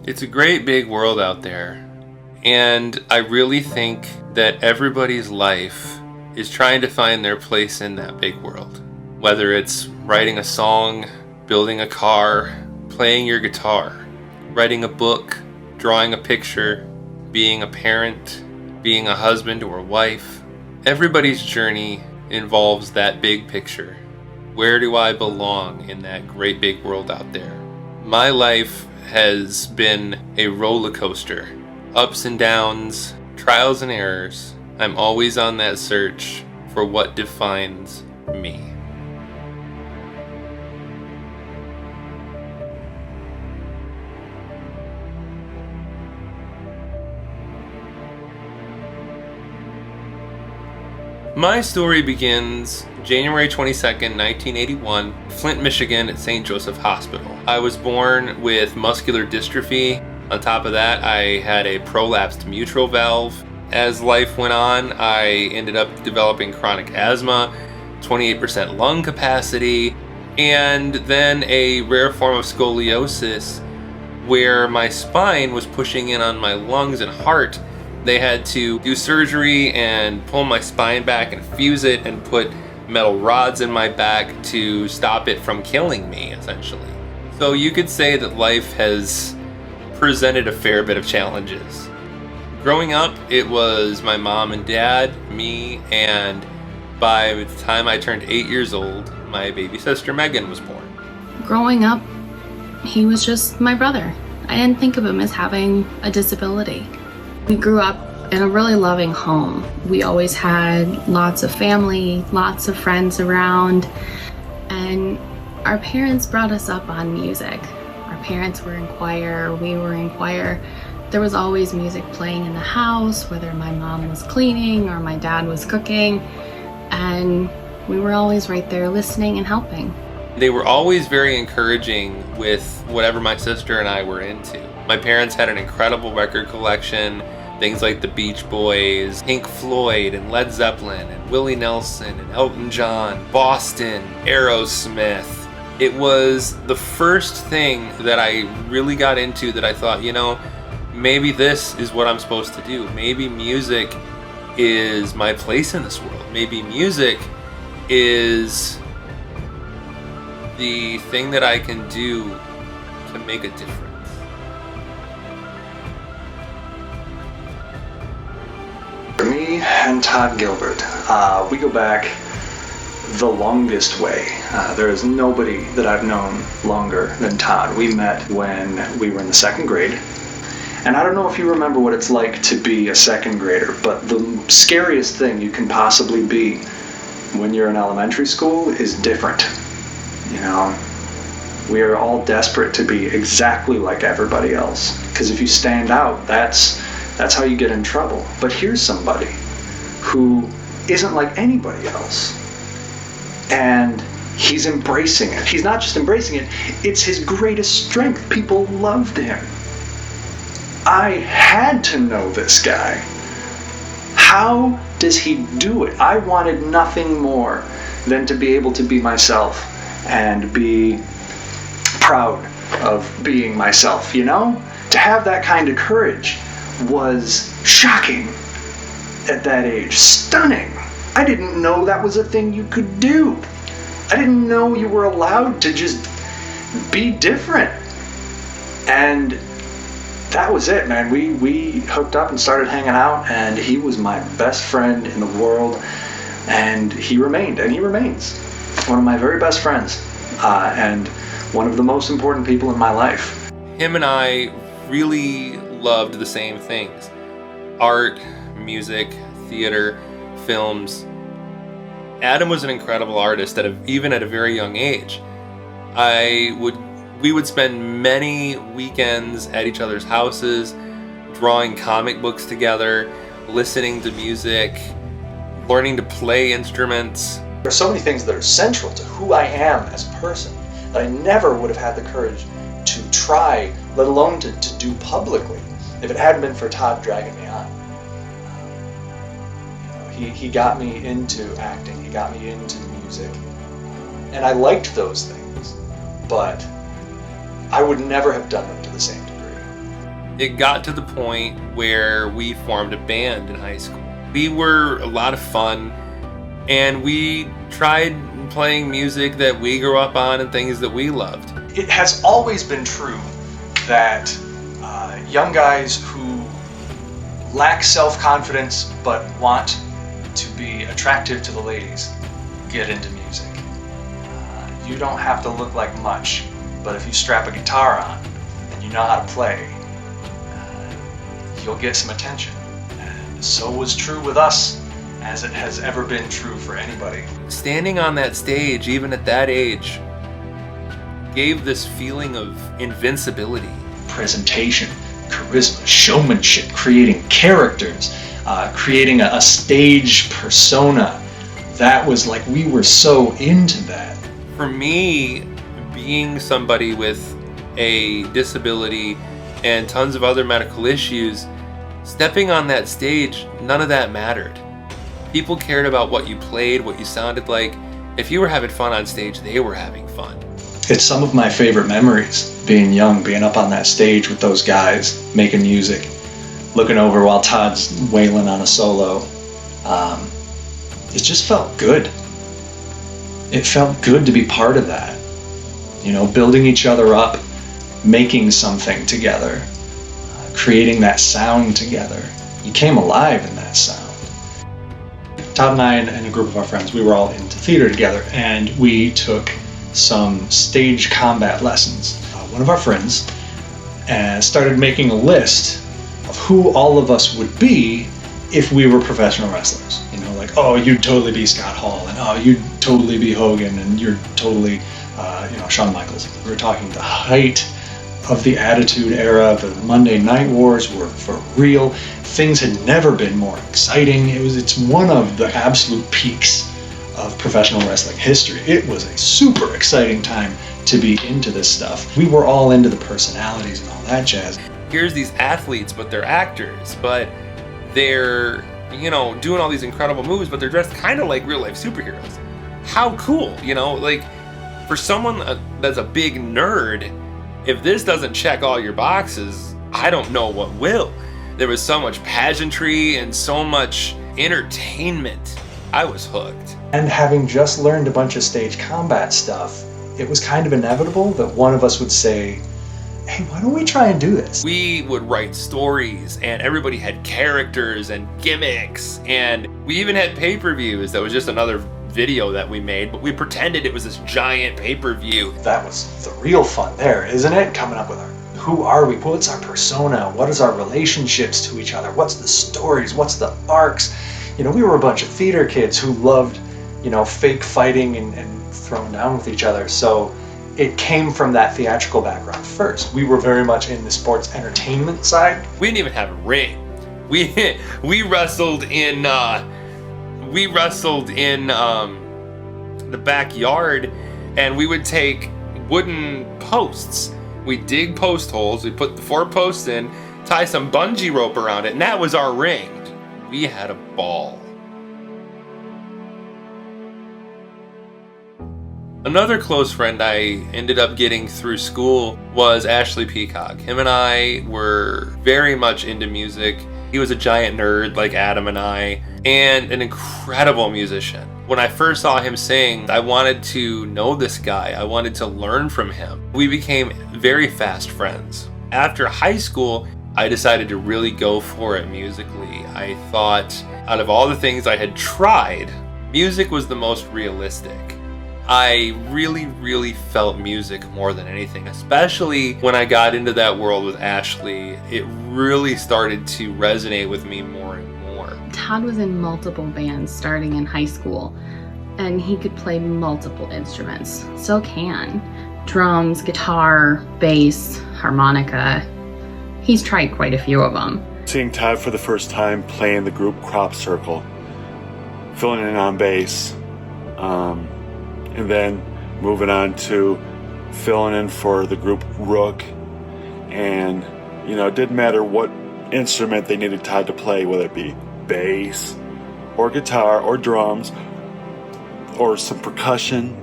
It's a great big world out there, and I really think that everybody's life is trying to find their place in that big world. Whether it's writing a song, building a car, playing your guitar, writing a book, drawing a picture, being a parent, being a husband or a wife. Everybody's journey involves that big picture. Where do I belong in that great big world out there? My life has been a roller coaster. Ups and downs, trials and errors. I'm always on that search for what defines me. My story begins January 22nd, 1981, Flint, Michigan at St. Joseph Hospital. I was born with muscular dystrophy. On top of that, I had a prolapsed mitral valve. As life went on, I ended up developing chronic asthma, 28% lung capacity, and then a rare form of scoliosis where my spine was pushing in on my lungs and heart. They had to do surgery and pull my spine back and fuse it and put metal rods in my back to stop it from killing me, essentially. So you could say that life has presented a fair bit of challenges. Growing up, it was my mom and dad, me, and by the time I turned 8 years old, my baby sister Megan was born. Growing up, he was just my brother. I didn't think of him as having a disability. We grew up in a really loving home. We always had lots of family, lots of friends around, and our parents brought us up on music. Our parents were in choir, we were in choir. There was always music playing in the house, whether my mom was cleaning or my dad was cooking, and we were always right there listening and helping. They were always very encouraging with whatever my sister and I were into. My parents had an incredible record collection, things like the Beach Boys, Pink Floyd, and Led Zeppelin, and Willie Nelson, and Elton John, Boston, Aerosmith. It was the first thing that I really got into that I thought, maybe this is what I'm supposed to do. Maybe music is my place in this world. Maybe music is the thing that I can do to make a difference. Me and Todd Gilbert, we go back the longest way. There is nobody that I've known longer than Todd. We met when we were in the second grade. And I don't know if you remember what it's like to be a second grader, but the scariest thing you can possibly be when you're in elementary school is different. We are all desperate to be exactly like everybody else. Because if you stand out, that's how you get in trouble. But here's somebody who isn't like anybody else. And he's embracing it. He's not just embracing it, it's his greatest strength. People loved him. I had to know this guy. How does he do it? I wanted nothing more than to be able to be myself and be proud of being myself, To have that kind of courage was shocking at that age. Stunning. I didn't know that was a thing you could do. I didn't know you were allowed to just be different. And that was it, man. We hooked up and started hanging out, and he was my best friend in the world, and he remained, and he remains one of my very best friends, and one of the most important people in my life. Him and I really loved the same things. Art, music, theater, films. Adam was an incredible artist even at a very young age. We would spend many weekends at each other's houses, drawing comic books together, listening to music, learning to play instruments. There are so many things that are central to who I am as a person that I never would have had the courage to try, let alone to do publicly, if it hadn't been for Todd dragging me on. He got me into acting, he got me into music, and I liked those things, but I would never have done them to the same degree. It got to the point where we formed a band in high school. We were a lot of fun, and we tried playing music that we grew up on and things that we loved. It has always been true that young guys who lack self-confidence but want to be attractive to the ladies get into music. You don't have to look like much, but if you strap a guitar on and you know how to play, you'll get some attention. And so was true with us, as it has ever been true for anybody. Standing on that stage, even at that age, gave this feeling of invincibility. Presentation, charisma, showmanship, creating characters, creating a stage persona. That was like, we were so into that. For me, being somebody with a disability and tons of other medical issues, stepping on that stage, none of that mattered. People cared about what you played, what you sounded like. If you were having fun on stage, they were having fun. It's some of my favorite memories, being young, being up on that stage with those guys, making music, looking over while Todd's wailing on a solo. It just felt good. It felt good to be part of that. You know, building each other up, making something together, creating that sound together. You came alive in that sound. Todd and I and a group of our friends, we were all into theater together, and we took some stage combat lessons. One of our friends started making a list of who all of us would be if we were professional wrestlers. You know, like, oh, you'd totally be Scott Hall, and oh, you'd totally be Hogan, and you're totally, Shawn Michaels. We were talking the height of the Attitude Era. The Monday Night Wars were for real. Things had never been more exciting. It's one of the absolute peaks of professional wrestling history. It was a super exciting time to be into this stuff. We were all into the personalities and all that jazz. Here's these athletes, but they're actors, but they're, doing all these incredible moves, but they're dressed kind of like real life superheroes. How cool, like for someone that's a big nerd, if this doesn't check all your boxes, I don't know what will. There was so much pageantry and so much entertainment. I was hooked. And having just learned a bunch of stage combat stuff, it was kind of inevitable that one of us would say, hey, why don't we try and do this? We would write stories, and everybody had characters and gimmicks, and we even had pay-per-views. That was just another video that we made, but we pretended it was this giant pay-per-view. That was the real fun there, isn't it? Coming up with who are we? What's our persona? What is our relationships to each other? What's the stories? What's the arcs? We were a bunch of theater kids who loved, fake fighting and throwing down with each other. So it came from that theatrical background first. We were very much in the sports entertainment side. We didn't even have a ring. We wrestled in the backyard, and we would take wooden posts. We'd dig post holes, we'd put the 4 posts in, tie some bungee rope around it, and that was our ring. We had a ball. Another close friend I ended up getting through school was Ashley Peacock. Him and I were very much into music. He was a giant nerd like Adam and I, and an incredible musician. When I first saw him sing, I wanted to know this guy. I wanted to learn from him. We became very fast friends. After high school, I decided to really go for it musically. I thought out of all the things I had tried, music was the most realistic. I really, really felt music more than anything, especially when I got into that world with Ashley. It really started to resonate with me more and more. Todd was in multiple bands starting in high school, and he could play multiple instruments. Still can. Drums, guitar, bass, harmonica. He's tried quite a few of them. Seeing Todd for the first time playing the group Crop Circle, filling in on bass, and then moving on to filling in for the group Rook. And, it didn't matter what instrument they needed Todd to play, whether it be bass or guitar or drums or some percussion.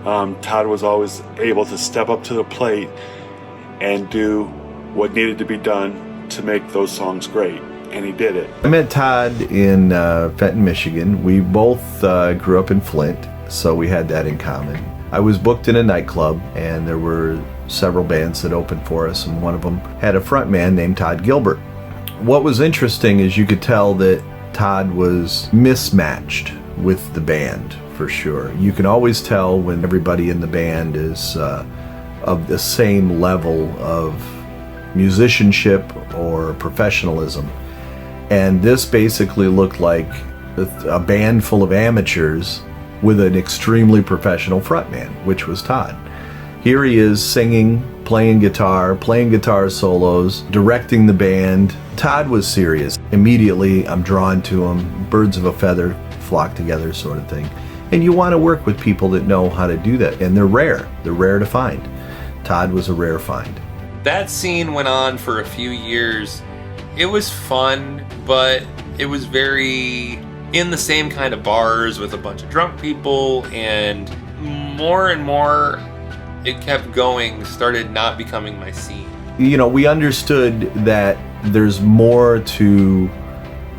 Todd was always able to step up to the plate and do what needed to be done to make those songs great, and he did it. I met Todd in Fenton, Michigan. We both grew up in Flint, so we had that in common. I was booked in a nightclub, and there were several bands that opened for us, and one of them had a front man named Todd Gilbert. What was interesting is you could tell that Todd was mismatched with the band, for sure. You can always tell when everybody in the band is of the same level of musicianship or professionalism. And this basically looked like a band full of amateurs with an extremely professional frontman, which was Todd. Here he is singing, playing guitar solos, directing the band. Todd was serious. Immediately, I'm drawn to him. Birds of a feather flock together sort of thing. And you want to work with people that know how to do that. And they're rare. They're rare to find. Todd was a rare find. That scene went on for a few years. It was fun, but it was very in the same kind of bars with a bunch of drunk people, and more it kept going, started not becoming my scene. You know, we understood that there's more to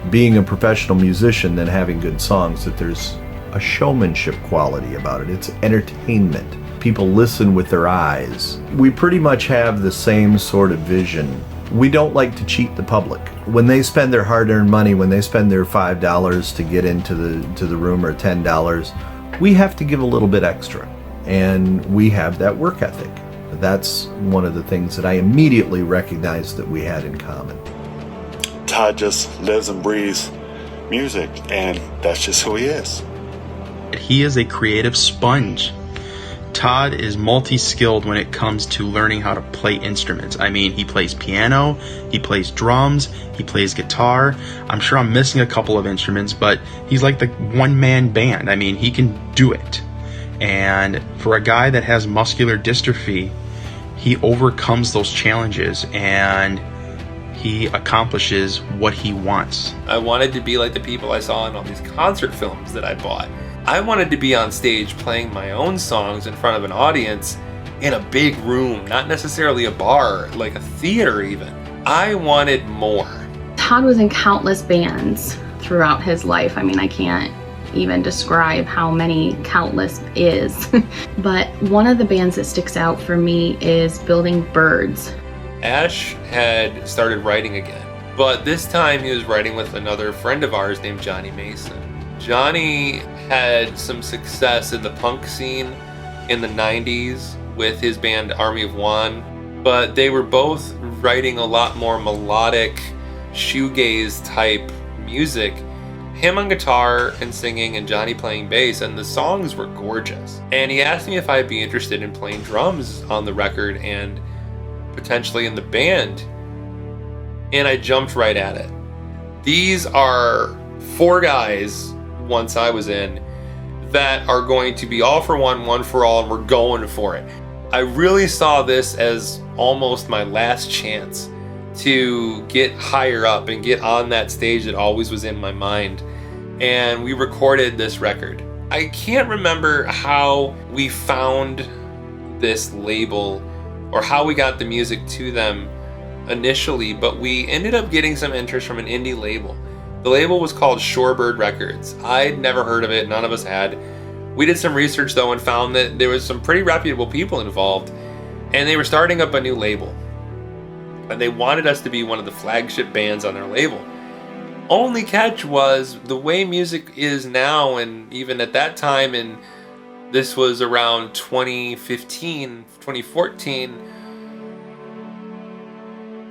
being a professional musician than having good songs, that there's a showmanship quality about it. It's entertainment. People listen with their eyes. We pretty much have the same sort of vision. We don't like to cheat the public. When they spend their hard-earned money, when they spend their $5 to get into the room, or $10, we have to give a little bit extra. And we have that work ethic. That's one of the things that I immediately recognized that we had in common. Todd just lives and breathes music, and that's just who he is. He is a creative sponge. Todd is multi-skilled when it comes to learning how to play instruments. I mean, he plays piano, he plays drums, he plays guitar. I'm sure I'm missing a couple of instruments, but he's like the one-man band. I mean, he can do it. And for a guy that has muscular dystrophy, he overcomes those challenges and he accomplishes what he wants. I wanted to be like the people I saw in all these concert films that I bought. I wanted to be on stage playing my own songs in front of an audience in a big room, not necessarily a bar, like a theater even. I wanted more. Todd was in countless bands throughout his life. I mean, I can't even describe how many countless is. But one of the bands that sticks out for me is Building Birds. Ash had started writing again, but this time he was writing with another friend of ours named Johnny Mason. Johnny had some success in the punk scene in the 90s with his band Army of One, but they were both writing a lot more melodic, shoegaze type music. Him on guitar and singing and Johnny playing bass, and the songs were gorgeous. And he asked me if I'd be interested in playing drums on the record and potentially in the band. And I jumped right at it. These are 4 guys, once I was in, that are going to be all for one, one for all, and we're going for it. I really saw this as almost my last chance to get higher up and get on that stage that always was in my mind. And we recorded this record. I can't remember how we found this label or how we got the music to them initially, but we ended up getting some interest from an indie label. The label was called Shorebird Records. I'd never heard of it, none of us had. We did some research though and found that there was some pretty reputable people involved, and they were starting up a new label. And they wanted us to be one of the flagship bands on their label. Only catch was the way music is now, and even at that time, and this was around 2015, 2014,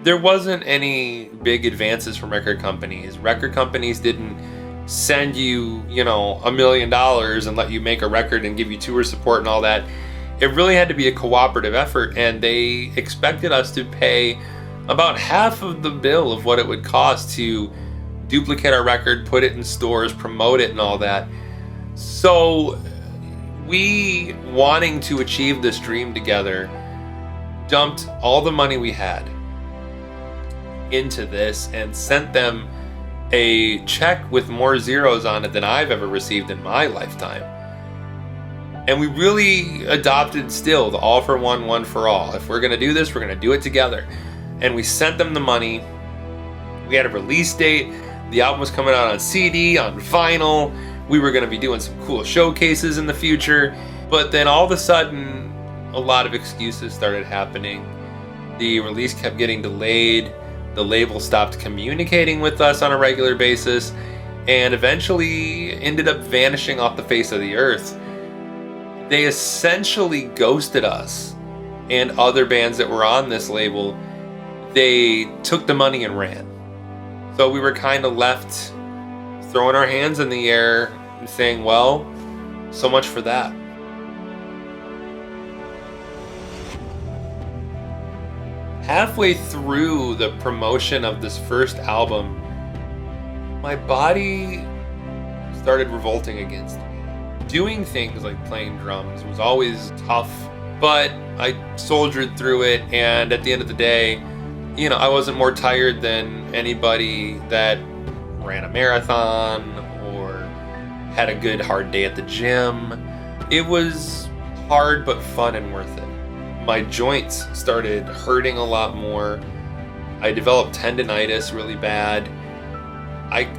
there wasn't any big advances from record companies. Record companies didn't send you, $1 million and let you make a record and give you tour support and all that. It really had to be a cooperative effort, and they expected us to pay about half of the bill of what it would cost to duplicate our record, put it in stores, promote it and all that. So we, wanting to achieve this dream together, dumped all the money we had into this and sent them a check with more zeros on it than I've ever received in my lifetime. And we really adopted still the all for one, one for all. If we're going to do this, we're going to do it together. and we sent them the money. We had a release date. The album was coming out on CD, on vinyl. We were going to be doing some cool showcases in the future. But then all of a sudden, a lot of excuses started happening. The release kept getting delayed. The label stopped communicating with us on a regular basis, and eventually ended up vanishing off the face of the earth. They essentially ghosted us and other bands that were on this label. They took the money and ran. So we were kind of left throwing our hands in the air and saying, well, so much for that. Halfway through the promotion of this first album, my body started revolting against me. Doing things like playing drums was always tough, but I soldiered through it, and at the end of the day, I wasn't more tired than anybody that ran a marathon or had a good hard day at the gym. It was hard but fun and worth it. My joints started hurting a lot more. I developed tendinitis really bad.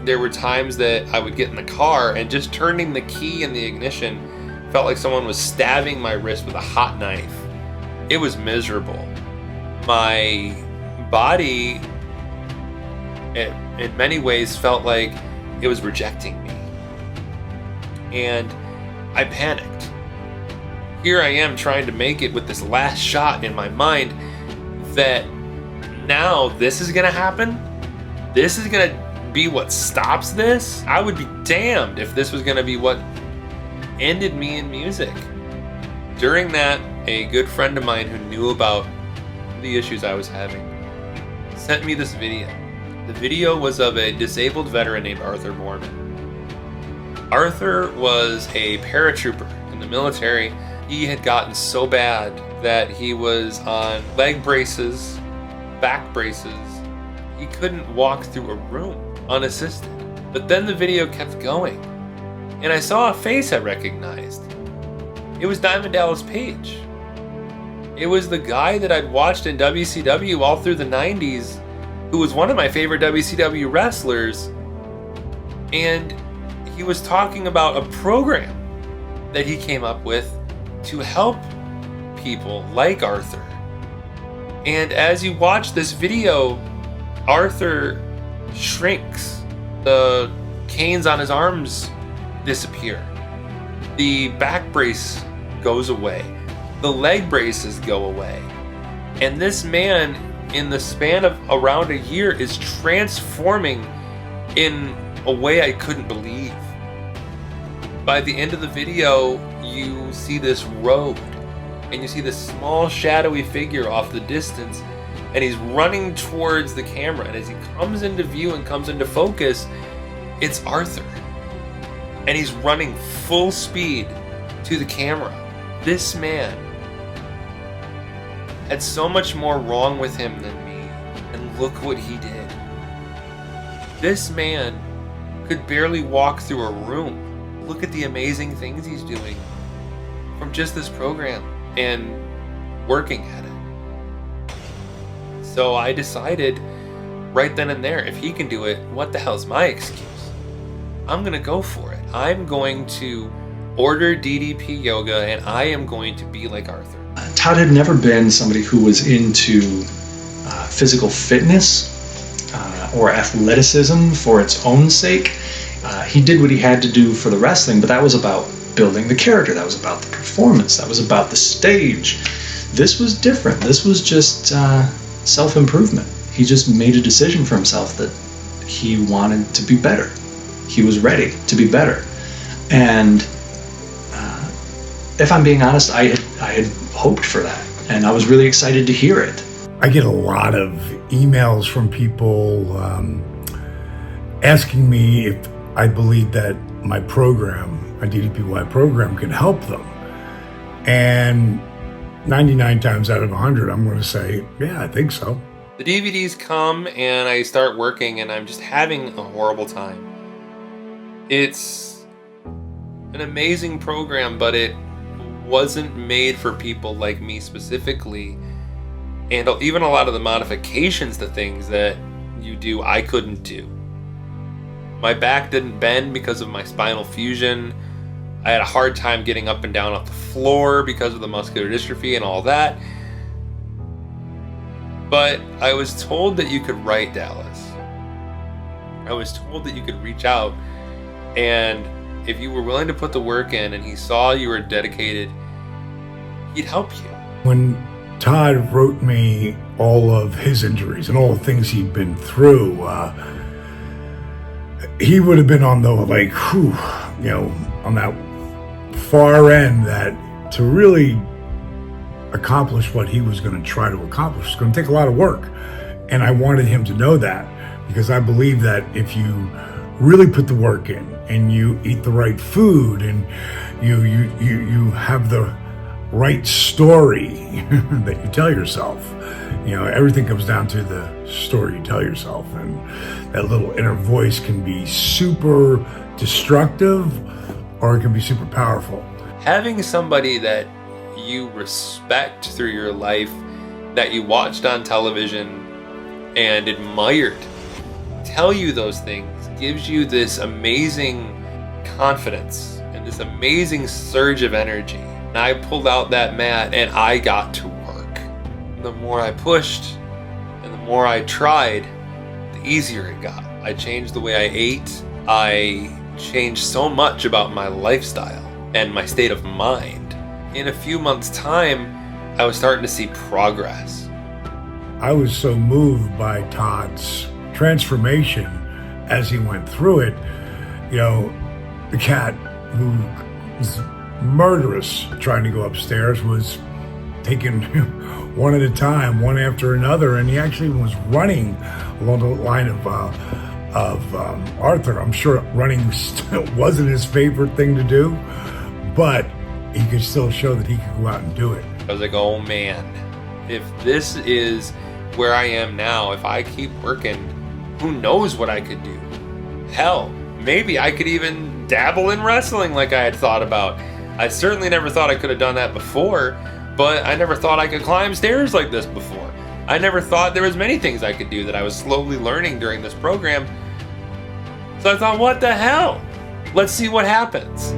There were times that I would get in the car and just turning the key in the ignition felt like someone was stabbing my wrist with a hot knife. It was miserable. My body, in many ways, felt like it was rejecting me. And I panicked. Here I am trying to make it with this last shot in my mind that now this is gonna happen? This is gonna be what stops this? I would be damned if this was gonna be what ended me in music. During that, a good friend of mine who knew about the issues I was having sent me this video. The video was of a disabled veteran named Arthur Borman. Arthur was a paratrooper in the military. He had gotten so bad that he was on leg braces, back braces. He couldn't walk through a room unassisted. But then the video kept going, and I saw a face I recognized. It was Diamond Dallas Page. It was the guy that I'd watched in WCW all through the 90s, who was one of my favorite WCW wrestlers, and he was talking about a program that he came up with to help people like Arthur. And as you watch this video, Arthur shrinks. The canes on his arms disappear. The back brace goes away. The leg braces go away. And this man, in the span of around a year, is transforming in a way I couldn't believe. By the end of the video, you see this road, and you see this small shadowy figure off the distance, and he's running towards the camera. And as he comes into view and comes into focus, it's Arthur. And he's running full speed to the camera. This man had so much more wrong with him than me, and look what he did. This man could barely walk through a room. Look at the amazing things he's doing from just this program and working at it. So I decided right then and there, if he can do it, what the hell's my excuse? I'm gonna go for it. I'm going to order DDP yoga, and I am going to be like Arthur. Todd had never been somebody who was into physical fitness or athleticism for its own sake. He did what he had to do for the wrestling, but that was about building the character. That was about the performance. That was about the stage. This was different. This was just self-improvement. He just made a decision for himself that he wanted to be better. He was ready to be better. And if I'm being honest, I had hoped for that, and I was really excited to hear it. I get a lot of emails from people asking me if I believe that my program, my DDPY program, can help them. And 99 times out of 100, I'm going to say, yeah, I think so. The DVDs come, and I start working, and I'm just having a horrible time. It's an amazing program, but it wasn't made for people like me specifically. And even a lot of the modifications to things that you do, I couldn't do. My back didn't bend because of my spinal fusion. I had a hard time getting up and down off the floor because of the muscular dystrophy and all that. But I was told that you could write, Dallas. I was told that you could reach out, and if you were willing to put the work in and he saw you were dedicated, he'd help you. When Todd wrote me all of his injuries and all the things he'd been through, he would have been on the, like, whew, you know, on that far end, that to really accomplish what he was going to try to accomplish was going to take a lot of work. And I wanted him to know that, because I believe that if you really put the work in and you eat the right food and you have the right story that you tell yourself, you know, everything comes down to the story you tell yourself. And that little inner voice can be super destructive or it can be super powerful. Having somebody that you respect through your life, that you watched on television and admired, tell you those things gives you this amazing confidence and this amazing surge of energy. And I pulled out that mat and I got to work. The more I pushed and the more I tried, the easier it got. I changed the way I ate. I changed so much about my lifestyle and my state of mind. In a few months' time, I was starting to see progress. I was so moved by Todd's transformation as he went through it. You know, the cat who was murderous trying to go upstairs was taken one at a time, one after another, and he actually was running along the line of Arthur. I'm sure running still wasn't his favorite thing to do, but he could still show that he could go out and do it. I was like, oh man, if this is where I am now, if I keep working, who knows what I could do? Hell, maybe I could even dabble in wrestling like I had thought about. I certainly never thought I could have done that before, but I never thought I could climb stairs like this before. I never thought there was many things I could do that I was slowly learning during this program. So I thought, what the hell? Let's see what happens.